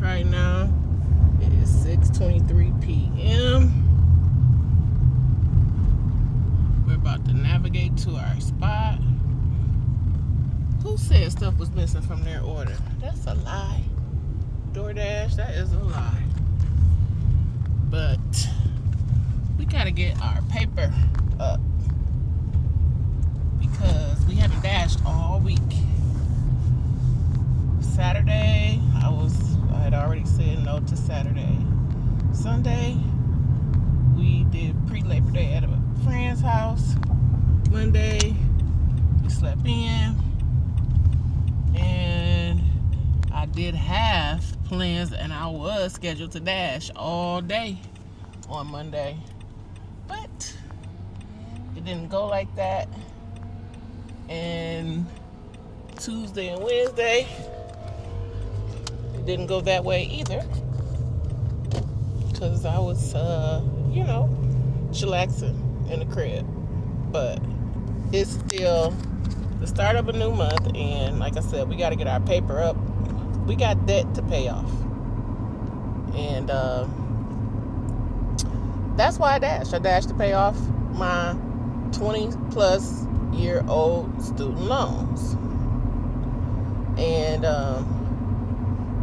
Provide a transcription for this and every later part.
right now. It is 6:23 p.m. We're about to navigate to our spot. Who said stuff was missing from their order? That's a lie. DoorDash, that is a lie. But we gotta get our paper up because we haven't dashed all week. Saturday, I had already said no to Saturday. Sunday, we did pre-Labor Day at a friend's house. Monday, we slept in. And I did have plans and I was scheduled to dash all day on Monday. But it didn't go like that. And Tuesday and Wednesday, it didn't go that way either. Because I was, chillaxing in the crib. But it's still the start of a new month, and like I said, we got to get our paper up. We got debt to pay off, and that's why I dashed. I dashed to pay off my 20-plus year old student loans, and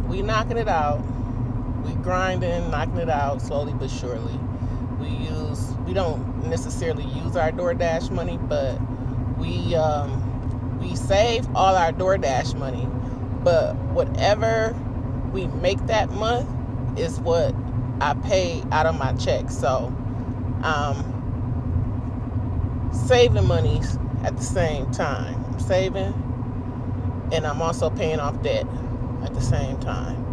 we knocking it out. We grinding, knocking it out slowly but surely. We don't necessarily use our DoorDash money, but we save all our DoorDash money, but whatever we make that month is what I pay out of my check. So saving money at the same time. I'm saving and I'm also paying off debt at the same time.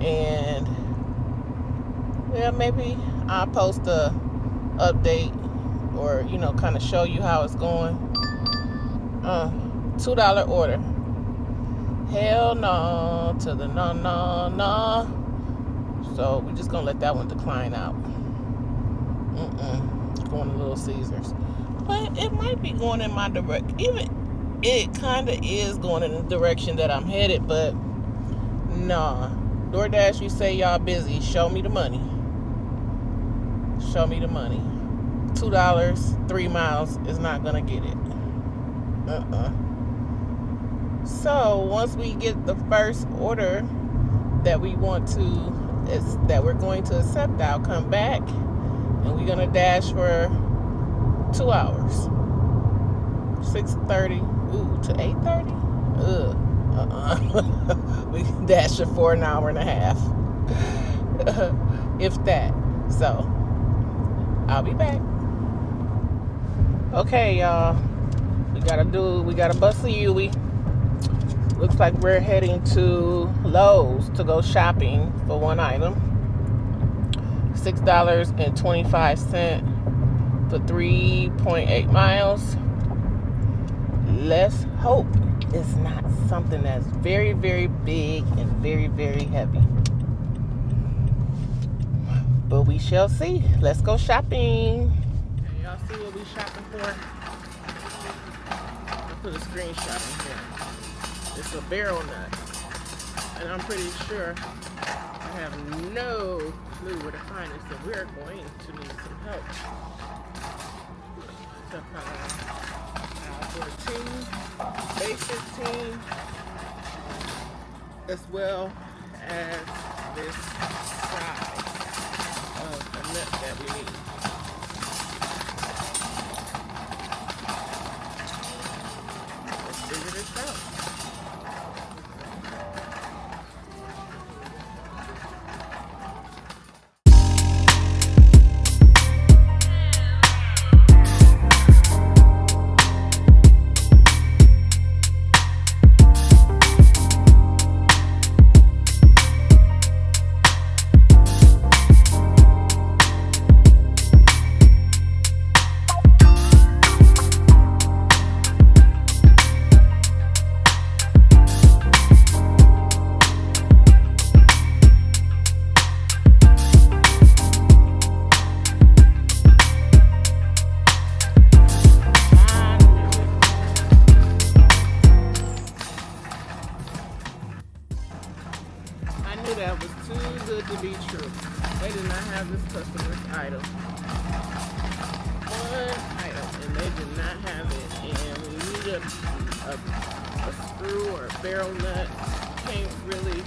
And maybe I'll post a update or kind of show you how it's going. $2 order. Hell no to the no. So we're just gonna let that one decline out. Going to Little Caesars, but it might be going in my direction. Even it kind of is going in the direction that I'm headed, but nah. DoorDash, you say y'all busy. Show me the money. Show me the money. $2, 3 miles is not gonna get it. So once we get the first order that we're going to accept, I'll come back and we're gonna dash for 2 hours. 6:30 to 8:30. We can dash it for an hour and a half, if that. So I'll be back. Okay, y'all. We gotta bust a Yui. Looks like we're heading to Lowe's to go shopping for one item. $6.25 for 3.8 miles. Let's hope it's not something that's very, very big and very, very heavy. But we shall see. Let's go shopping. Okay, y'all see what we shopping for? I'll put a screenshot in here. It's a barrel nut. And I'm pretty sure I have no clue where to find it, so we're going to need some help. So, 14, base 15, as well as this size of the nut that we need. Let's figure this out. me that was too good to be true. They did not have this customer's item. One item, and they did not have it. And when you need a screw or a barrel nut, can't really,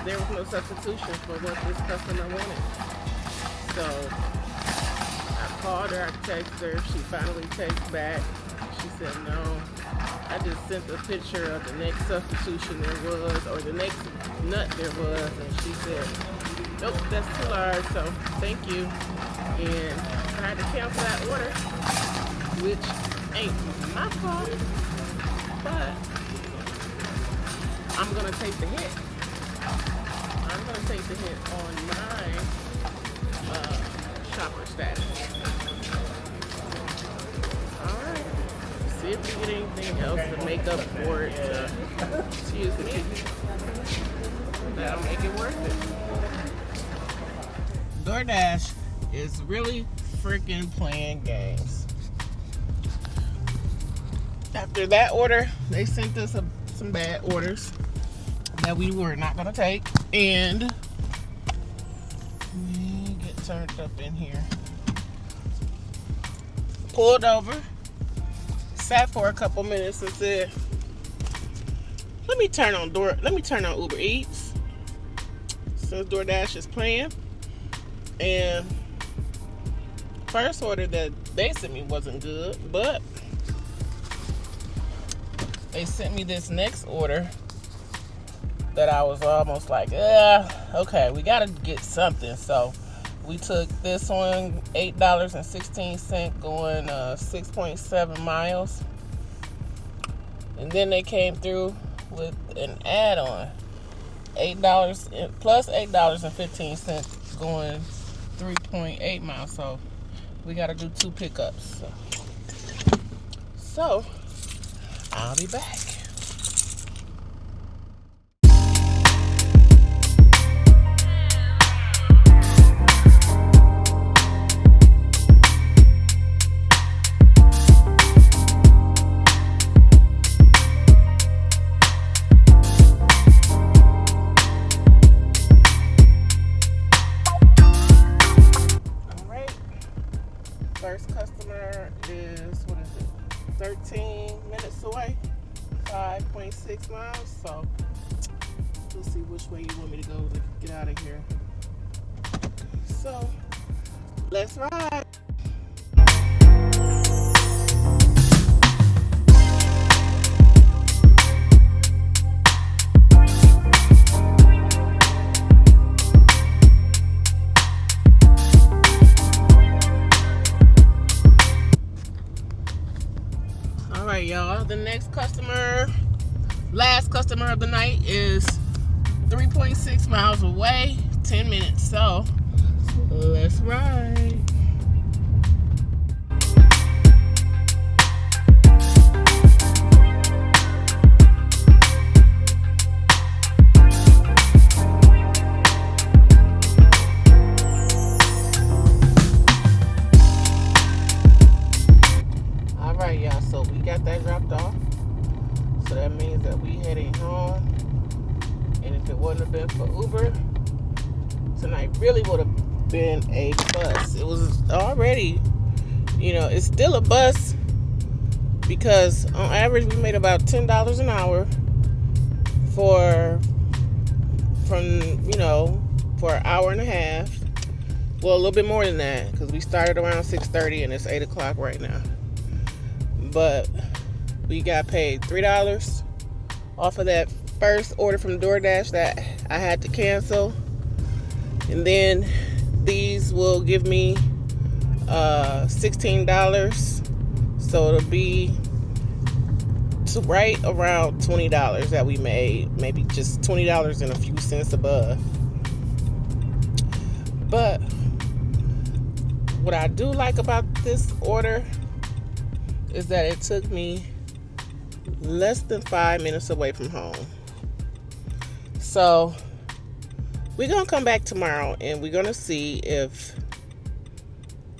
there was no substitution for what this customer wanted. So I called her, I texted her, she finally texted back. She said no. I just sent a picture of the next substitution there was, or the next nut there was, and she said, nope, that's too large, so thank you. And I had to cancel that order, which ain't my fault, but I'm gonna take the hit. I'm gonna take the hit on my shopper status. Alright. See if we get anything else to make up for it. Excuse me. That'll make it worth it. DoorDash is really freaking playing games. After that order, they sent us some bad orders that we were not gonna take, and we get turned up in here. Pulled over, sat for a couple minutes, and said, "Let me turn on Uber Eats since DoorDash is playing." And first order that they sent me wasn't good, but they sent me this next order that I was almost like, okay, we gotta get something. So we took this one, $8.16, going 6.7 miles. And then they came through with an add-on, $8 plus $8.15, going 3.8 miles. So we gotta do 2 pickups. So I'll be back. First customer is, 13 minutes away, 5.6 miles. So we'll see which way you want me to go to get out of here. So let's ride. Alright, y'all, the next customer, last customer of the night, is 3.6 miles away, 10 minutes. So let's ride. Alright, y'all, so we got that dropped off. So that means that we heading home. And if it wouldn't have been for Uber, tonight really would have been a bus. It was already, it's still a bus, because on average we made about $10 an hour for an hour and a half. Well, a little bit more than that, because we started around 6:30 and it's 8 o'clock right now. But we got paid $3 off of that first order from DoorDash that I had to cancel. And then these will give me $16. So it'll be right around $20 that we made. Maybe just $20 and a few cents above. But what I do like about this order is that it took me less than 5 minutes away from home. So we're gonna come back tomorrow and we're gonna see if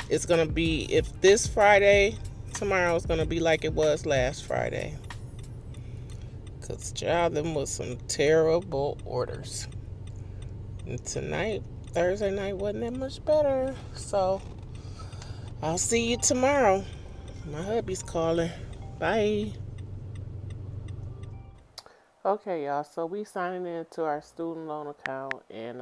it's gonna be, if this Friday tomorrow is gonna be like it was last Friday. Because, child, them was some terrible orders. And tonight, Thursday night, wasn't that much better. So, I'll see you tomorrow. My hubby's calling. Bye. Okay, y'all. So, we signing into our student loan account, and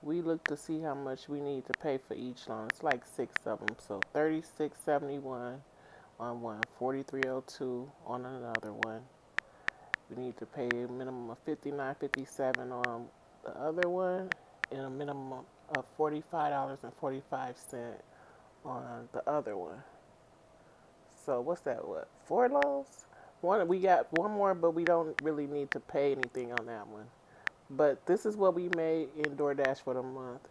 we look to see how much we need to pay for each loan. It's like 6 of them. So, $36.71 on one, $43.02 on another one. We need to pay a minimum of $59.57 on the other one, and a minimum of $45.45 on the other one. So what's that? What, 4 loans? We got one more, but we don't really need to pay anything on that one. But this is what we made in DoorDash for the month: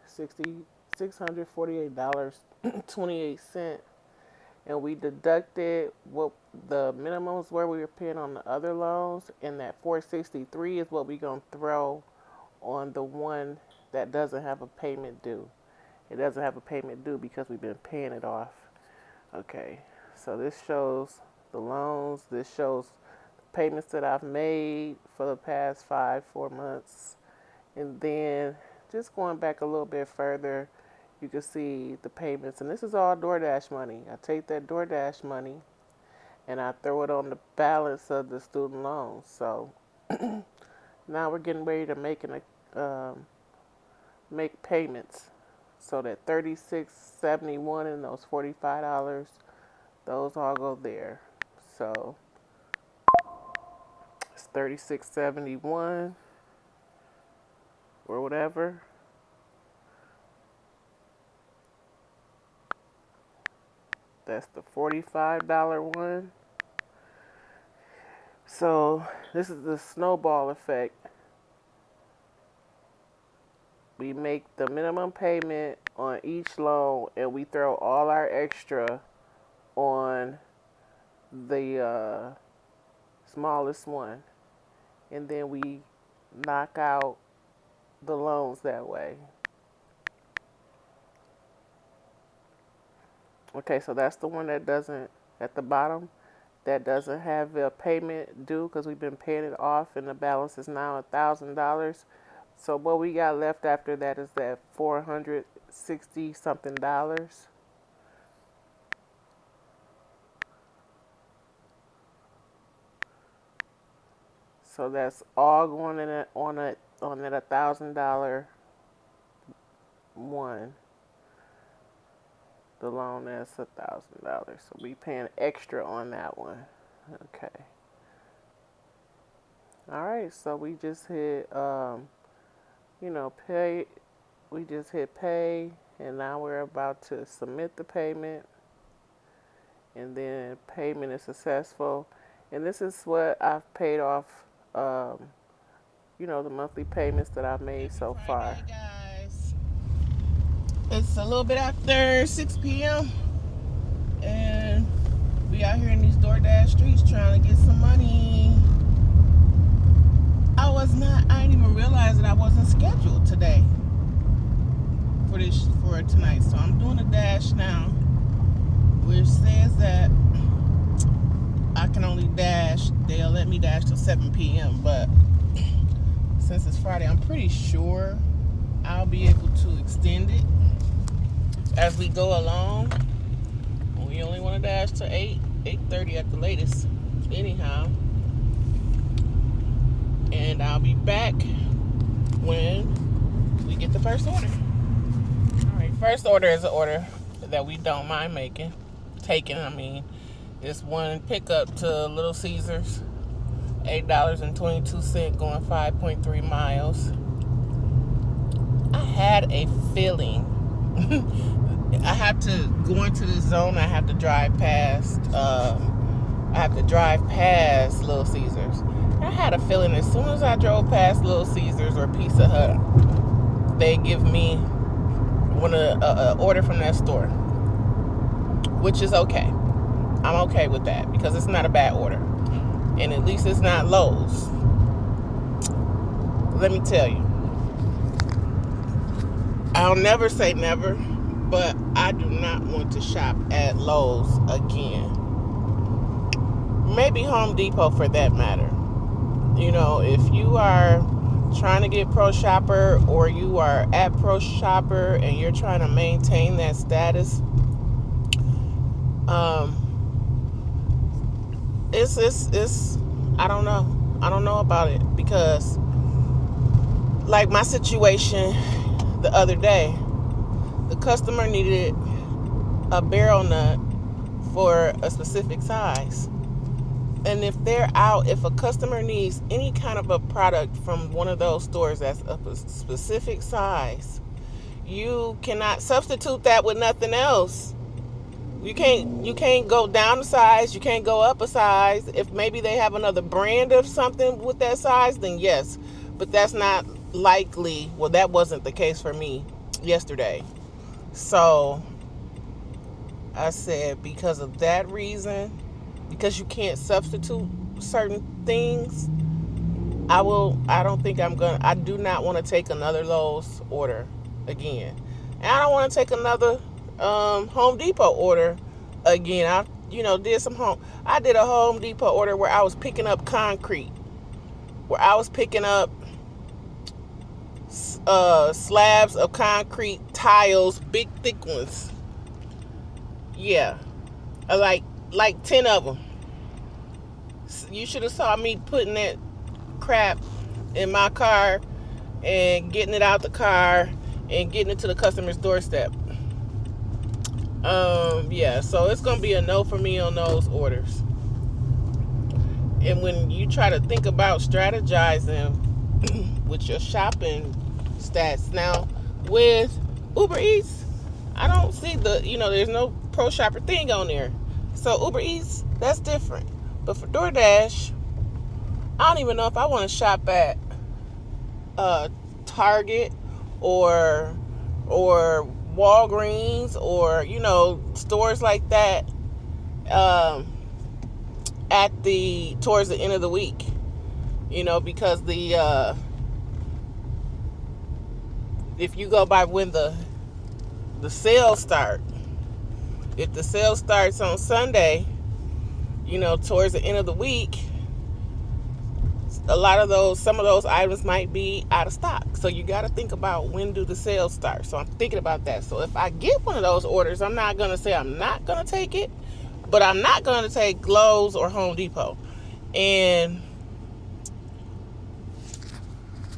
$648.28, and we deducted what the minimums were we were paying on the other loans, and that 463 is what we're gonna throw on the one that doesn't have a payment due. It doesn't have a payment due because we've been paying it off. Okay, so this shows the loans. This shows the payments that I've made for the past 4 months. And then just going back a little bit further, you can see the payments. And this is all DoorDash money. I take that DoorDash money and I throw it on the balance of the student loans. So now we're getting ready to make payments. So that $36.71 and those $45, those all go there. So it's $36.71 or whatever. That's the $45 one. So this is the snowball effect. We make the minimum payment on each loan, and we throw all our extra on the smallest one. And then we knock out the loans that way. Okay, so that's the one that doesn't, at the bottom, that doesn't have a payment due because we've been paying it off, and the balance is now $1,000. So what we got left after that is that $460 something. So that's all going in on that $1,000 one. The loan that's $1,000. So we paying extra on that one. Okay. All right. So we just hit pay. We just hit pay, and now we're about to submit the payment, and then payment is successful. And this is what I've paid off, the monthly payments that I've made so far. Friday, guys. It's a little bit after 6 p.m. and we out here in these DoorDash streets trying to get some money. I didn't even realize that I wasn't scheduled today for tonight. So I'm doing a dash now, which says that I can only dash, they'll let me dash till 7 p.m. But since it's Friday, I'm pretty sure I'll be able to extend it as we go along. We only want to dash to 8:30 at the latest anyhow. And I'll be back when we get the first order. All right, first order is an order that we don't mind taking. It's one pickup to Little Caesars, $8.22, going 5.3 miles. I had a feeling I have to go into the zone. I have to drive past. Little Caesars. I had a feeling as soon as I drove past Little Caesars or Pizza Hut, they give me an order from that store, which is okay. I'm okay with that because it's not a bad order, and at least it's not Lowe's. Let me tell you, I'll never say never, but I do not want to shop at Lowe's again. Maybe Home Depot for that matter. If you are trying to get Pro Shopper, or you are at Pro Shopper and you're trying to maintain that status, um, it's I don't know. I don't know about it, because like my situation the other day, the customer needed a barrel nut for a specific size. And if a customer needs any kind of a product from one of those stores that's of a specific size, you cannot substitute that with nothing else. You can't go down a size, you can't go up a size. If maybe they have another brand of something with that size, then yes. But that's not likely. Well, that wasn't the case for me yesterday. So I said, because of that reason, because you can't substitute certain things, I do not want to take another Lowe's order again. And I don't want to take another Home Depot order again. I did a Home Depot order where I was picking up concrete, where I was picking up slabs of concrete, tiles, big thick ones. Yeah, like 10 of them. You should have saw me putting that crap in my car and getting it out the car and getting it to the customer's doorstep. So it's gonna be a no for me on those orders. And when you try to think about strategizing with your shopping stats, now with Uber Eats, I don't see there's no Pro Shopper thing on there. So Uber Eats, that's different. But for DoorDash, I don't even know if I want to shop at Target or Walgreens, or stores like that towards the end of the week, because if you go by when the sales start, if the sale starts on Sunday, towards the end of the week, some of those items might be out of stock. So you got to think about, when do the sales start? So I'm thinking about that. So if I get one of those orders, I'm not going to say I'm not going to take it, but I'm not going to take Lowe's or Home Depot. And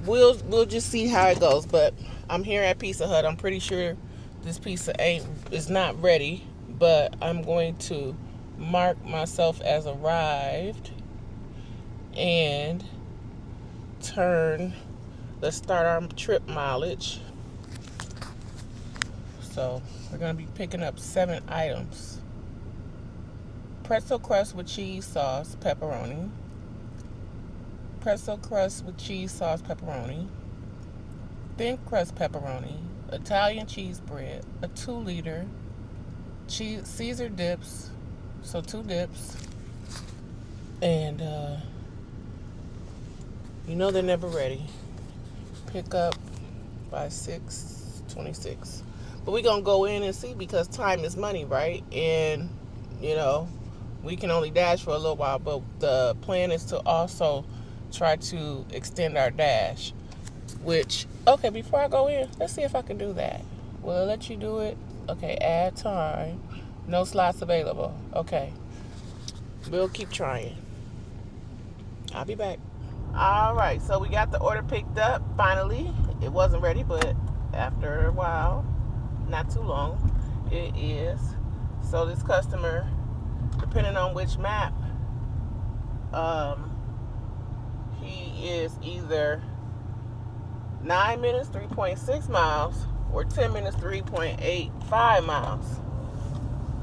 we'll just see how it goes. But I'm here at Pizza Hut. I'm pretty sure this pizza is not ready, but I'm going to mark myself as arrived and let's start our trip mileage. So we're going to be picking up 7 items: pretzel crust with cheese sauce, pepperoni; pretzel crust with cheese sauce, pepperoni; thin crust pepperoni; Italian cheese bread; a 2-liter Caesar dips, so 2 dips, and they're never ready. Pick up by 6:26. But we're going to go in and see, because time is money, right? And, we can only dash for a little while, but the plan is to also try to extend our dash, okay, before I go in, let's see if I can do that. Will it let you do it? Okay, add time. No slots available. Okay. We'll keep trying. I'll be back. All right, so we got the order picked up, finally. It wasn't ready, but after a while, not too long, it is. So this customer, depending on which map, he is either 9 minutes, 3.6 miles, or 10 minutes, 3.85 miles.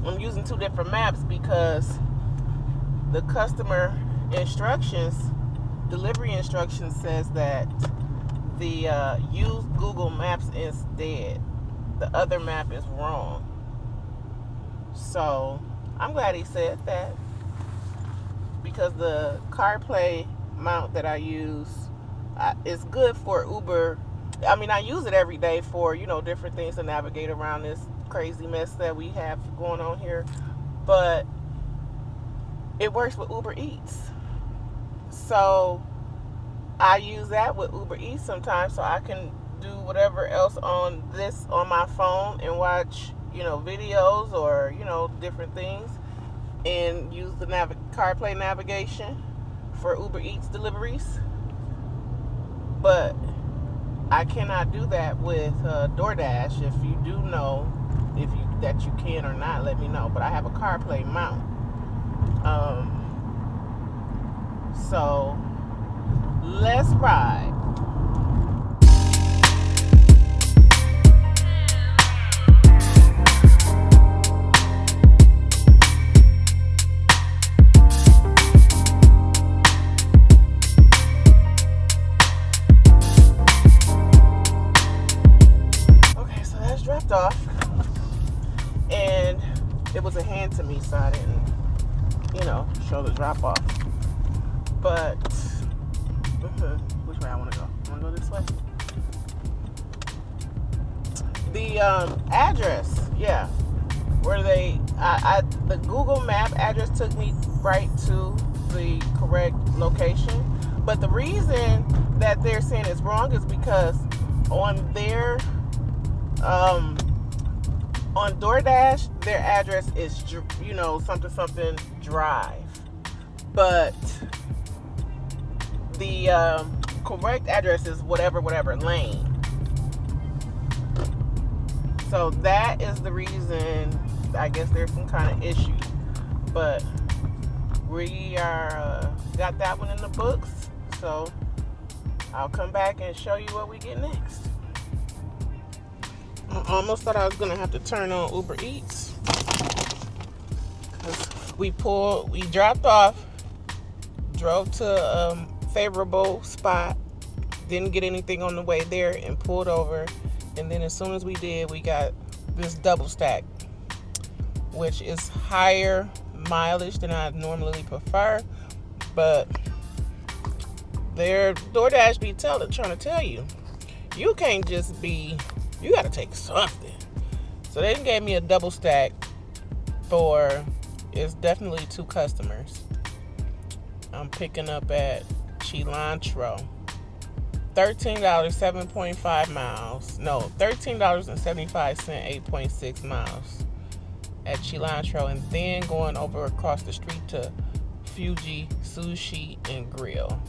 I'm using 2 different maps because the customer delivery instructions says that the use Google Maps instead. The other map is wrong. So I'm glad he said that, because the CarPlay mount that I use is good for Uber. I mean, I use it every day for, different things to navigate around this crazy mess that we have going on here. But it works with Uber Eats. So I use that with Uber Eats sometimes, so I can do whatever else on my phone and watch, videos or, different things, and use the CarPlay navigation for Uber Eats deliveries. But I cannot do that with DoorDash. If you do know that you can or not, let me know. But I have a CarPlay mount. So let's ride. Okay, so that's dropped off. And it was a hand to me, so I didn't, show the drop off. But which way I want to go? I want to go this way. The address, yeah, where the Google Map address took me right to the correct location. But the reason that they're saying it's wrong is because on their on DoorDash, their address is, something drive. But the correct address is whatever lane. So that is the reason. I guess there's some kind of issue. But we got that one in the books. So I'll come back and show you what we get next. I almost thought I was gonna have to turn on Uber Eats, because we dropped off, drove to a favorable spot, didn't get anything on the way there, and pulled over. And then as soon as we did, we got this double stack, which is higher mileage than I normally prefer. But their DoorDash be trying to tell you, you can't just be, you got to take something. So they gave me a double stack for, it's definitely 2 customers. I'm picking up at Cilantro. $13, 7.5 miles. No, $13.75, 8.6 miles at Cilantro. And then going over across the street to Fuji Sushi and Grill.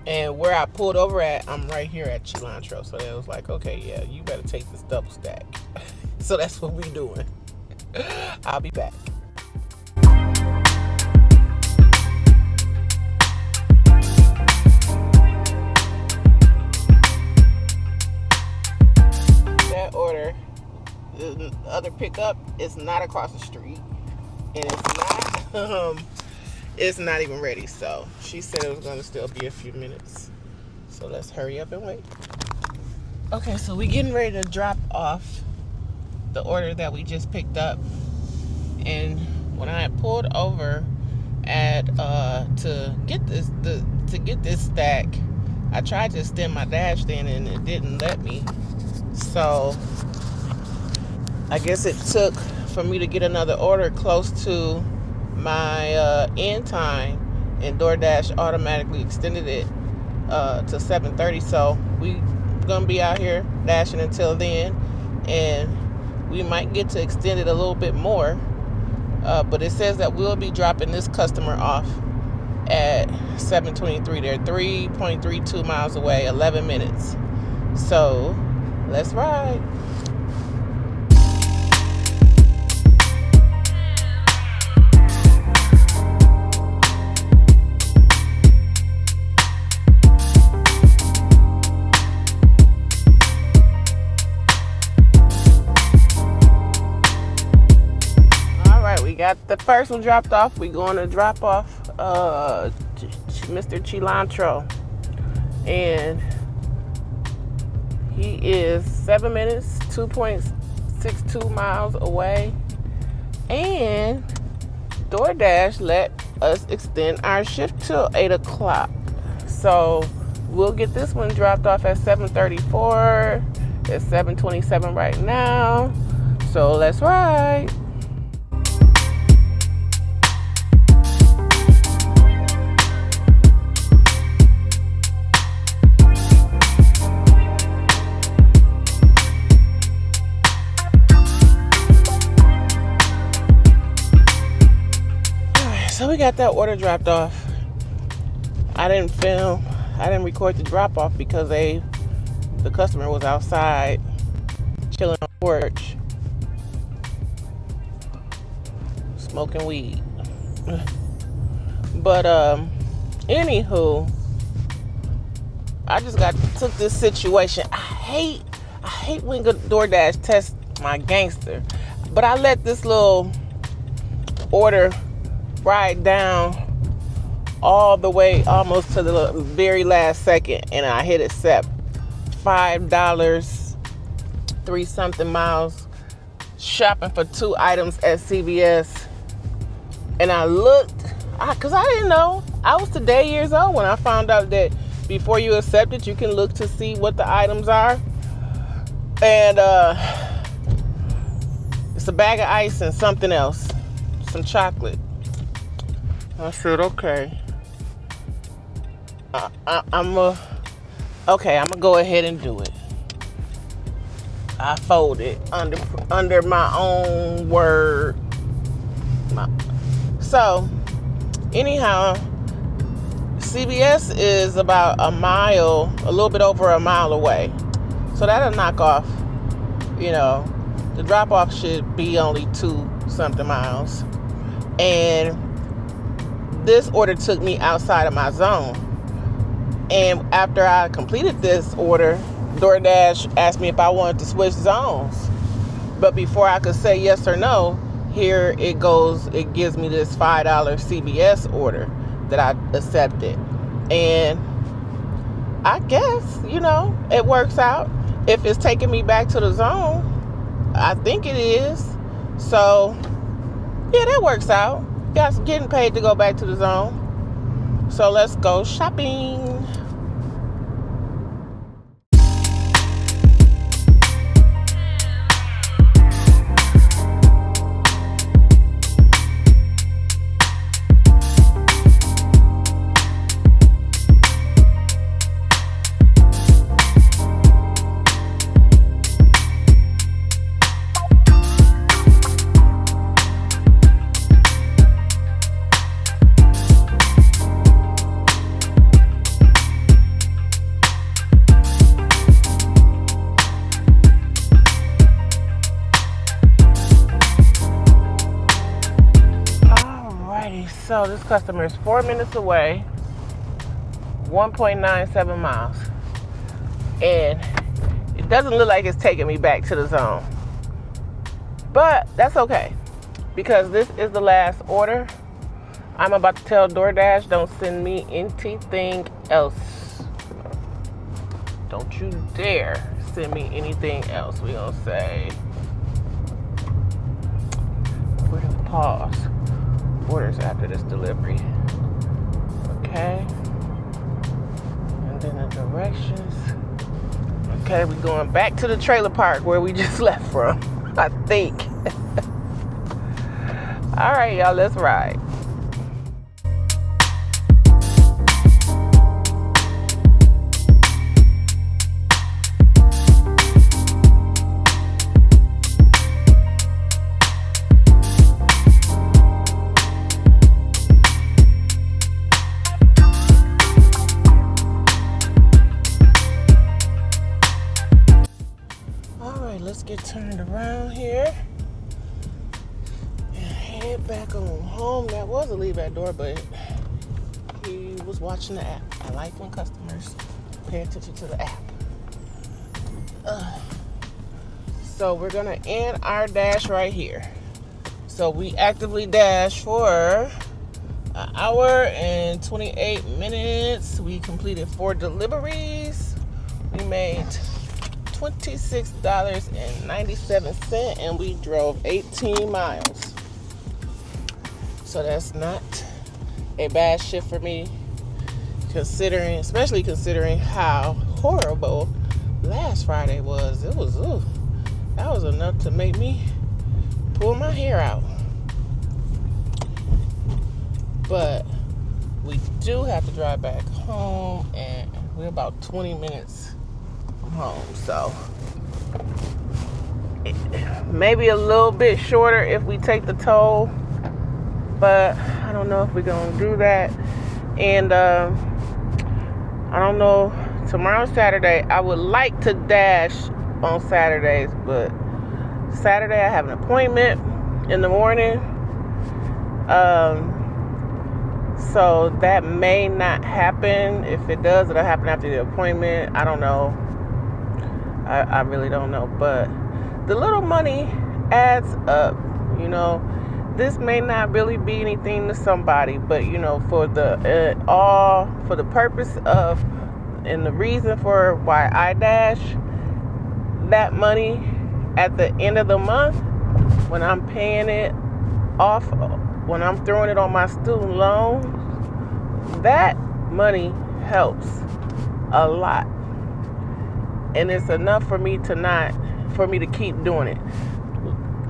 And where I pulled over at, I'm right here at Cilantro. So it was like, okay, yeah, you better take this double stack. So that's what we doing. I'll be back. That order, the other pickup is not across the street. And it's not even ready. So she said it was going to still be a few minutes. So let's hurry up and wait. Okay, so we getting ready to drop off the order that we just picked up. And when I pulled over at to get this stack, I tried to extend my dash in and it didn't let me. So I guess it took for me to get another order close to my end time, and DoorDash automatically extended it to 7:30. So we gonna be out here dashing until then, and we might get to extend it a little bit more. But it says that we'll be dropping this customer off at 7:23. They're 3.32 miles away, 11 minutes. So let's ride. Got the first one dropped off. We're going to drop off Mr. Cilantro, and he is 7 minutes, 2.62 miles away, and DoorDash let us extend our shift till 8 o'clock. So we'll get this one dropped off at 7:34. It's 7:27 right now. So let's ride. we got that order dropped off. I didn't record the drop off because the customer was outside chilling on the porch smoking weed. But anywho, I just took this situation. I hate when DoorDash tests my gangster, but I let this little order ride down all the way almost to the very last second, and I hit accept. $5, 3-something miles, shopping for 2 items at CVS, and I looked, because I didn't know. I was today years old when I found out that before you accept it, you can look to see what the items are. And it's a bag of ice and something else, some chocolate. I said, okay. I'm gonna go ahead and do it. I folded under my own word. So, anyhow, CVS is about a little bit over a mile away. So that'll knock off, the drop off should be only 2-something miles. And this order took me outside of my zone. And after I completed this order, DoorDash asked me if I wanted to switch zones. But before I could say yes or no, here it goes. It gives me this $5 CVS order that I accepted. And I guess, it works out. If it's taking me back to the zone, I think it is. So, yeah, that works out. Guys, getting paid to go back to the zone. So let's go shopping. So this customer is 4 minutes away, 1.97 miles. And it doesn't look like it's taking me back to the zone. But that's okay, because this is the last order. I'm about to tell DoorDash, don't send me anything else. Don't you dare send me anything else. We're going to say, we're going to pause. Orders after this delivery. Okay. And then the directions. Okay, we're going back to the trailer park where we just left from, I think. All right, y'all, let's ride. Let's get turned around here and head back on home. That was a leave at door, but he was watching the app. I like when customers pay attention to the app. So we're gonna end our dash right here. So we actively dash for an hour and 28 minutes. We completed 4 deliveries. We made $26.97, and we drove 18 miles. So that's not a bad shift for me, especially considering how horrible last Friday was. That was enough to make me pull my hair out. But we do have to drive back home, and we're about 20 minutes from home, so maybe a little bit shorter if we take the toll but I don't know if we're going to do that. And I don't know. Tomorrow's Saturday. I would like to dash on Saturdays, but Saturday I have an appointment in the morning. So that may not happen. If it does, it'll happen after the appointment. I don't know. I really don't know. But the little money adds up, you know. This may not really be anything to somebody, but you know, for the purpose of and the reason for why I dash, that money at the end of the month, when I'm paying it off, when I'm throwing it on my student loan, that money helps a lot. And it's enough for me to keep doing it.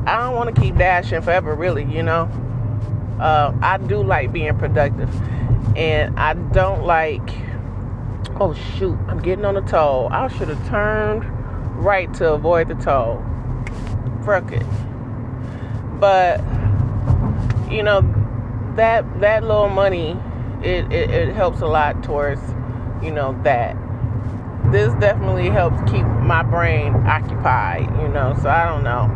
I don't want to keep dashing forever, really, you know. I do like being productive. And I don't like, oh shoot, I'm getting on the toll. I should have turned right to avoid the toll. Frick it. But, you know, that little money, it helps a lot towards, you know, that. This definitely helps keep my brain occupied, you know, so I don't know.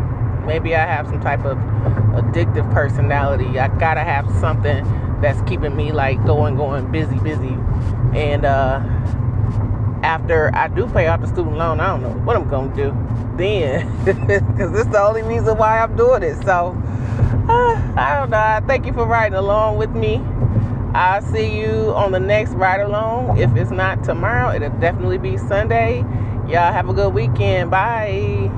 Maybe I have some type of addictive personality. I gotta have something that's keeping me like going, busy. And after I do pay off the student loan, I don't know what I'm gonna do then, because this is the only reason why I'm doing it. So I don't know. I thank you for riding along with me. I'll see you on the next ride along. If it's not tomorrow, it'll definitely be Sunday. Y'all have a good weekend. Bye.